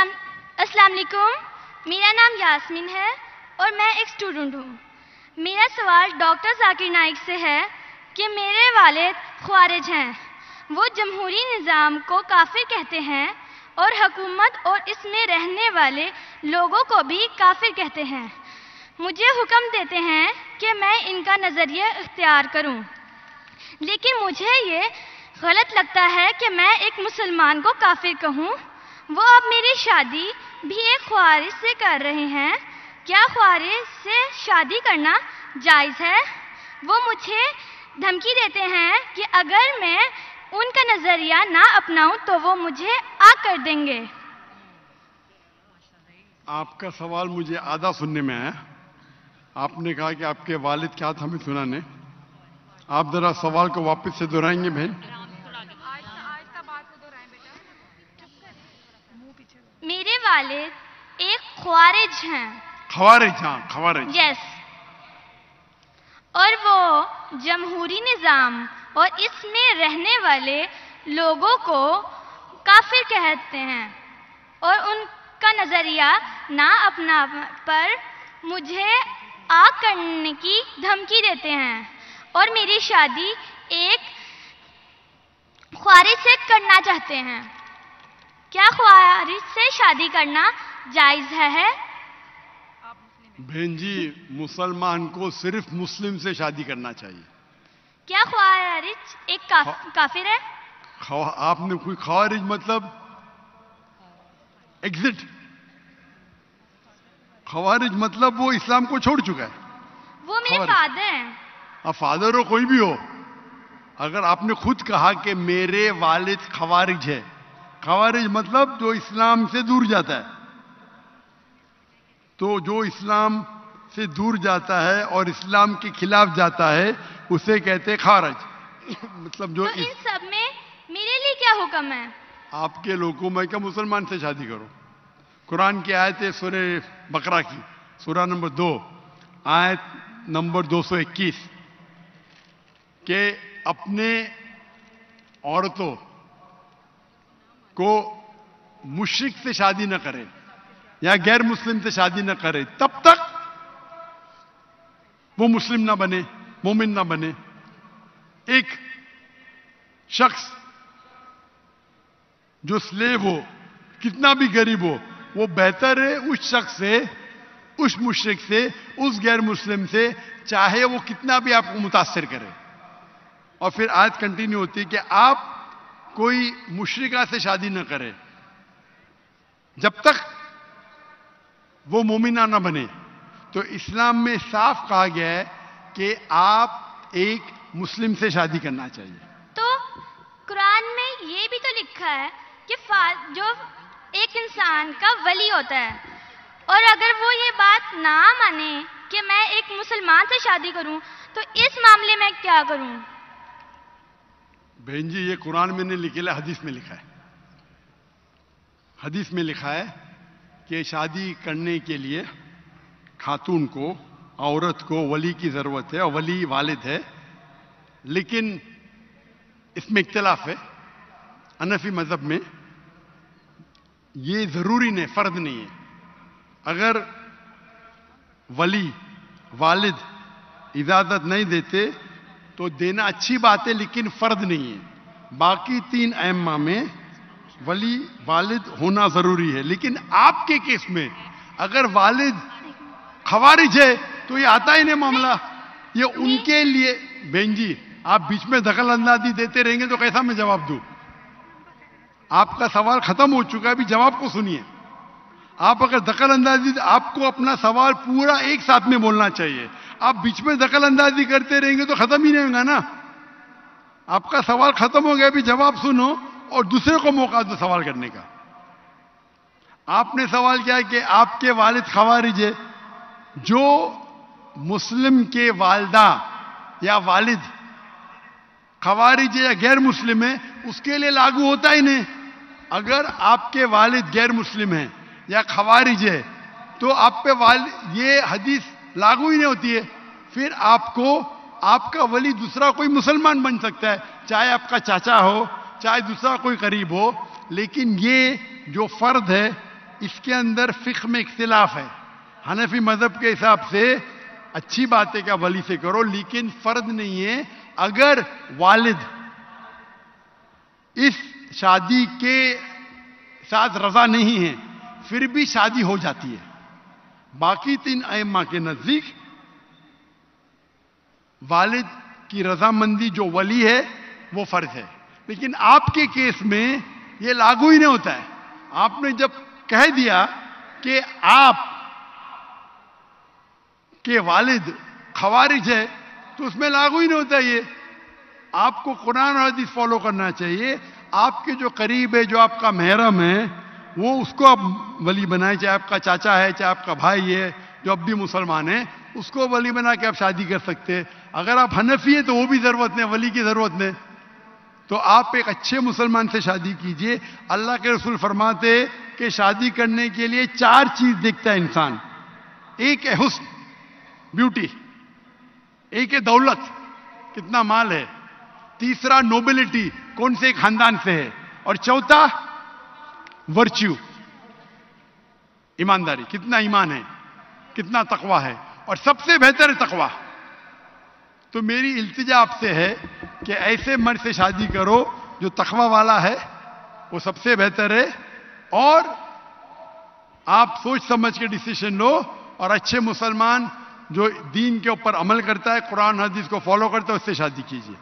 السلام علیکم، میرا نام یاسمین ہے اور میں ایک اسٹوڈنٹ ہوں۔ میرا سوال ڈاکٹر ذاکر نائک سے ہے کہ میرے والد خوارج ہیں، وہ جمہوری نظام کو کافر کہتے ہیں اور حکومت اور اس میں رہنے والے لوگوں کو بھی کافر کہتے ہیں۔ مجھے حکم دیتے ہیں کہ میں ان کا نظریہ اختیار کروں، لیکن مجھے یہ غلط لگتا ہے کہ میں ایک مسلمان کو کافر کہوں۔ وہ اب میری شادی بھی ایک خوارج سے کر رہے ہیں، کیا خوارج سے شادی کرنا جائز ہے؟ وہ مجھے دھمکی دیتے ہیں کہ اگر میں ان کا نظریہ نہ اپناؤں تو وہ مجھے آگ کر دیں گے۔ آپ کا سوال مجھے آدھا سننے میں آیا۔ آپ نے کہا کہ آپ کے والد کیا تھا، ہمیں سنا نہیں۔ آپ ذرا سوال کو واپس سے دہرائیں گے بہن؟ میرے والد ایک خوارج ہیں۔ خوارج؟ ہاں، خوارج۔ یس، اور وہ جمہوری نظام اور اس میں رہنے والے لوگوں کو کافر کہتے ہیں اور ان کا نظریہ نہ اپنا پر مجھے آگ کرنے کی دھمکی دیتے ہیں اور میری شادی ایک خوارج سے کرنا چاہتے ہیں۔ کیا خوارج سے شادی کرنا جائز ہے؟ بہن جی، مسلمان کو صرف مسلم سے شادی کرنا چاہیے۔ کیا خوارج ایک کافر ہے؟ آپ نے کوئی خوارج مطلب ایگزٹ؟ خوارج مطلب وہ اسلام کو چھوڑ چکا ہے۔ وہ میرے فادر ہیں۔ اب فادر ہو کوئی بھی ہو، اگر آپ نے خود کہا کہ میرے والد خوارج ہے، خوارج مطلب جو اسلام سے دور جاتا ہے، تو جو اسلام سے دور جاتا ہے اور اسلام کے خلاف جاتا ہے اسے کہتے خوارج۔ مطلب جو ان سب میں میرے لیے کیا حکم ہے؟ آپ کے لوگوں میں کہ مسلمان سے شادی کرو۔ قرآن کی آیت ہے سورہ بقرہ کی، سورہ نمبر 2 آیت نمبر 221 کہ اپنے عورتوں کو مشرک سے شادی نہ کرے یا غیر مسلم سے شادی نہ کرے تب تک وہ مسلم نہ بنے، مومن نہ بنے۔ ایک شخص جو سلیو ہو، کتنا بھی غریب ہو، وہ بہتر ہے اس شخص سے، اس مشرک سے، اس غیر مسلم سے، چاہے وہ کتنا بھی آپ کو متاثر کرے۔ اور پھر آیت کنٹینیو ہوتی ہے کہ آپ کوئی مشرکہ سے شادی نہ کرے جب تک وہ مومنہ نہ بنے۔ تو اسلام میں صاف کہا گیا ہے کہ آپ ایک مسلم سے شادی کرنا چاہیے۔ تو قرآن میں یہ بھی تو لکھا ہے کہ جو ایک انسان کا ولی ہوتا ہے، اور اگر وہ یہ بات نہ مانے کہ میں ایک مسلمان سے شادی کروں تو اس معاملے میں کیا کروں؟ بہن جی، یہ قرآن میں نہیں لکھا ہے، حدیث میں لکھا ہے۔ حدیث میں لکھا ہے کہ شادی کرنے کے لیے خاتون کو، عورت کو ولی کی ضرورت ہے، اور ولی والد ہے۔ لیکن اس میں اختلاف ہے، حنفی مذہب میں یہ ضروری نہیں، فرض نہیں ہے۔ اگر ولی والد اجازت نہیں دیتے تو دینا اچھی بات ہے، لیکن فرض نہیں ہے۔ باقی 3 ائمہ میں ولی والد ہونا ضروری ہے، لیکن آپ کے کیس میں اگر والد خوارج ہے تو یہ آتا ہی نہیں معاملہ۔ یہ ان کے لیے بہن جی، آپ بیچ میں دخل اندازی دیتے رہیں گے تو کیسا میں جواب دوں؟ آپ کا سوال ختم ہو چکا ہے، ابھی جواب کو سنیے۔ آپ اگر دخل اندازی، آپ کو اپنا سوال پورا ایک ساتھ میں بولنا چاہیے۔ آپ بیچ میں دخل اندازی کرتے رہیں گے تو ختم ہی نہیں ہوگا نا۔ آپ کا سوال ختم ہو گیا، ابھی جواب سنو اور دوسرے کو موقع دو سوال کرنے کا۔ آپ نے سوال کیا کہ آپ کے والد خوارج ہے۔ جو مسلم کے والدہ یا والد خوارج ہے یا غیر مسلم ہے، اس کے لیے لاگو ہوتا ہی نہیں۔ اگر آپ کے والد غیر مسلم ہیں یا خوارج ہے تو آپ پہ یہ حدیث لاگو ہی نہیں ہوتی ہے۔ پھر آپ کو آپ کا ولی دوسرا کوئی مسلمان بن سکتا ہے، چاہے آپ کا چاچا ہو، چاہے دوسرا کوئی قریب ہو، لیکن یہ جو فرد ہے اس کے اندر فقہ میں اختلاف ہے. حنفی مذہب کے حساب سے اچھی بات ہے کہ آپ ولی سے کرو، لیکن فرض نہیں ہے. اگر والد اس شادی کے ساتھ رضا نہیں ہے پھر بھی شادی ہو جاتی ہے. باقی 3 ائمہ کے نزدیک والد کی رضامندی جو ولی ہے وہ فرض ہے. لیکن آپ کے کیس میں یہ لاگو ہی نہیں ہوتا ہے. آپ نے جب کہہ دیا کہ آپ کے والد خوارج ہے تو اس میں لاگو ہی نہیں ہوتا. یہ آپ کو قرآن اور حدیث فالو کرنا چاہیے. آپ کے جو قریب ہے، جو آپ کا محرم ہے، وہ اس کو آپ ولی بنائیں، چاہے آپ کا چاچا ہے، چاہے آپ کا بھائی ہے جو اب بھی مسلمان ہے، اس کو ولی بنا کے آپ شادی کر سکتے ہیں. اگر آپ حنفی ہیں تو وہ بھی ضرورت نہیں، ولی کی ضرورت نہیں. تو آپ ایک اچھے مسلمان سے شادی کیجئے. اللہ کے رسول فرماتے کہ شادی کرنے کے لیے 4 چیز دیکھتا ہے انسان. ایک ہے حسن، بیوٹی. ایک ہے دولت، کتنا مال ہے. تیسرا نوبلٹی، کون سے خاندان سے ہے. اور چوتھا ورچیو، ایمانداری، کتنا ایمان ہے، کتنا تقوی ہے. اور سب سے بہتر ہے تقوی. تو میری التجا آپ سے ہے کہ ایسے مرد سے شادی کرو جو تقوی والا ہے، وہ سب سے بہتر ہے. اور آپ سوچ سمجھ کے ڈیسیشن لو، اور اچھے مسلمان جو دین کے اوپر عمل کرتا ہے، قرآن حدیث کو فالو کرتا ہے، اس سے شادی کیجیے.